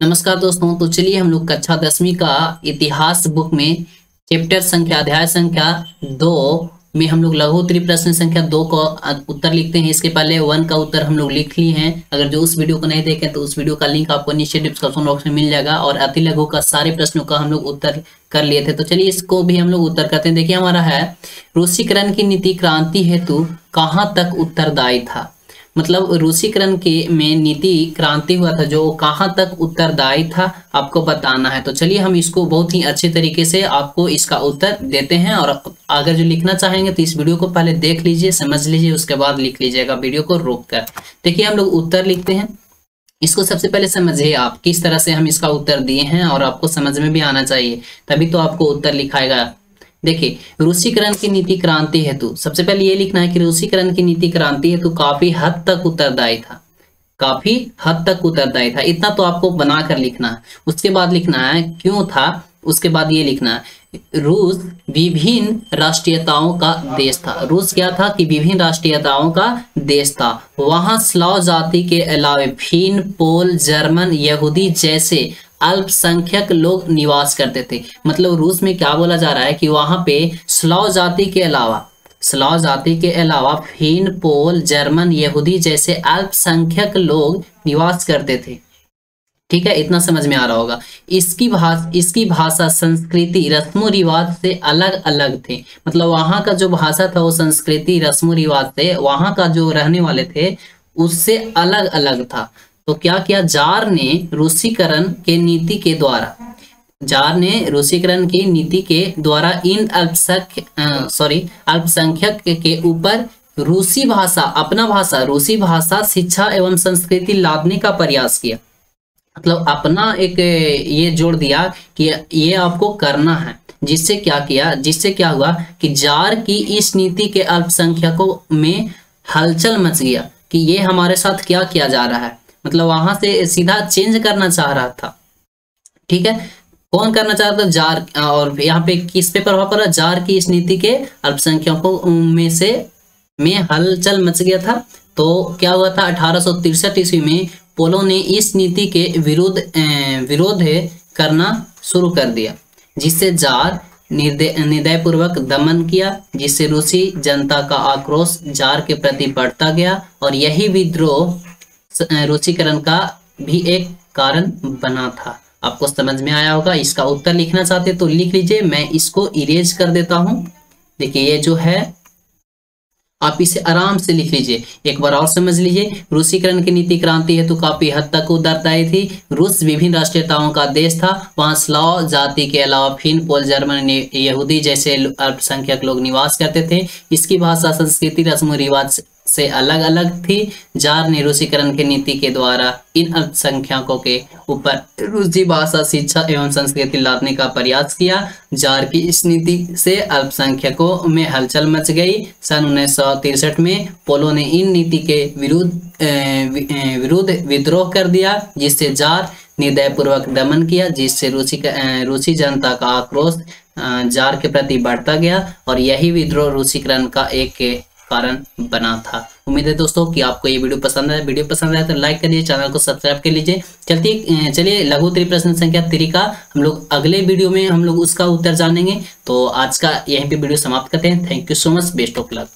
नमस्कार दोस्तों। तो चलिए हम लोग कक्षा 10वीं का इतिहास बुक में चैप्टर संख्या अध्याय संख्या 2 में हम लोग लघु उत्तरीय प्रश्न संख्या 2 का उत्तर लिखते हैं। इसके पहले 1 का उत्तर हम लोग लिख लिए हैं। अगर जो उस वीडियो को नहीं देखे तो उस वीडियो का लिंक आपको नीचे डिस्क्रिप्शन बॉक्स में मिल जाएगा। और अति लघु का सारे प्रश्नों का हम लोग उत्तर कर लिए थे। तो चलिए इसको भी हम लोग उत्तर करते हैं। देखिए हमारा है, रूसीकरण की नीति क्रांति हेतु कहाँ तक उत्तरदायी था। मतलब रूसीकरण के में नीति क्रांति हुआ था जो कहाँ तक उत्तरदायी था आपको बताना है। तो चलिए हम इसको बहुत ही अच्छे तरीके से आपको इसका उत्तर देते हैं। और अगर जो लिखना चाहेंगे तो इस वीडियो को पहले देख लीजिए, समझ लीजिए, उसके बाद लिख लीजिएगा वीडियो को रोक कर। देखिए हम लोग उत्तर लिखते हैं। इसको सबसे पहले समझिए आप किस तरह से हम इसका उत्तर दिए हैं, और आपको समझ में भी आना चाहिए, तभी तो आपको उत्तर लिखाएगा। देखिए रूसीकरण की नीति क्रांति हेतु सबसे पहले ये लिखना है कि रूसीकरण की नीति क्रांति हेतु काफी हद तक उत्तरदायी था। काफी हद तक उत्तरदायी था, इतना तो आपको बनाकर लिखना है। उसके बाद लिखना है क्यों था। उसके बाद ये लिखना है रूस विभिन्न राष्ट्रीयताओं का देश था। रूस क्या था कि विभिन्न राष्ट्रीयताओं का देश था। वहां स्लाव जाति के अलावा फिन, पोल, जर्मन, यहूदी जैसे अल्पसंख्यक लोग निवास करते थे। मतलब रूस में क्या बोला जा रहा है कि वहां पे स्लाव जाति के अलावा फिन, पोल, जर्मन, यहूदी जैसे अल्पसंख्यक लोग निवास करते थे। ठीक है, इतना समझ में आ रहा होगा। इसकी भाषा, संस्कृति, रस्मो रिवाज से अलग अलग थे। मतलब वहां का जो भाषा था वो संस्कृति, रस्मो रिवाज से वहां का जो रहने वाले थे उससे अलग अलग था। तो क्या किया जार ने रूसीकरण के नीति के द्वारा इन अल्पसंख्यक के ऊपर रूसी भाषा शिक्षा एवं संस्कृति लादने का प्रयास किया। मतलब अपना एक ये जोड़ दिया कि ये आपको करना है। जिससे क्या हुआ कि जार की इस नीति के अल्पसंख्यकों में हलचल मच गया कि ये हमारे साथ क्या किया जा रहा है। मतलब वहां से सीधा चेंज करना चाह रहा था। ठीक है, कौन करना चाह रहा था? जार। और यहाँ पे किस पे प्रभाव पड़ा? जार की इस नीति के अल्पसंख्यकों में हलचल मच गया था। तो क्या हुआ था 1863 ईस्वी में पोलो ने इस नीति के विरोध करना शुरू कर दिया, जिससे जार निर्दयपूर्वक दमन किया, जिससे रूसी जनता का आक्रोश जार के प्रति बढ़ता गया। और यही विद्रोह रूसीकरण का भी एक कारण बना था। आपको समझ में आया होगा। इसका उत्तर लिखना चाहते तो लिख लीजिए, मैं इसको इरेज कर देता हूं। देखिए ये जो है आप इसे आराम से लिख लीजिए। एक बार और समझ लीजिए। रूसीकरण की नीति क्रांति हेतु काफी हद तक उत्तरदायी थी। रूस विभिन्न राष्ट्रीयताओं का देश था। वहां स्लाव जाति के अलावा फिन, पोल, जर्मन, यहूदी जैसे अल्पसंख्यक लोग निवास करते थे। इसकी भाषा, संस्कृति, रस्म रिवाज से अलग अलग थी। जार ने रूसीकरण की नीति के द्वारा इन अल्पसंख्यकों के ऊपर रूसी भाषा, शिक्षा एवं संस्कृति लादने का प्रयास किया। जार की इस नीति से अल्पसंख्यकों में हलचल मच गई। सन 1963 में पोलो ने इन नीति के विरुद्ध विद्रोह कर दिया, जिससे जार निर्दयपूर्वक दमन किया, जिससे रूसी जनता का आक्रोश जार के प्रति बढ़ता गया। और यही विद्रोह रूसीकरण का एक कारण बना था। उम्मीद है दोस्तों कि आपको ये वीडियो पसंद आया। वीडियो पसंद आया तो लाइक करिए, चैनल को सब्सक्राइब कर लीजिए। चलिए लघु उत्तरीय प्रश्न संख्या 3 का हम लोग अगले वीडियो में हम लोग उसका उत्तर जानेंगे। तो आज का यहीं पे वीडियो समाप्त करते हैं। Thank you so much, best of luck.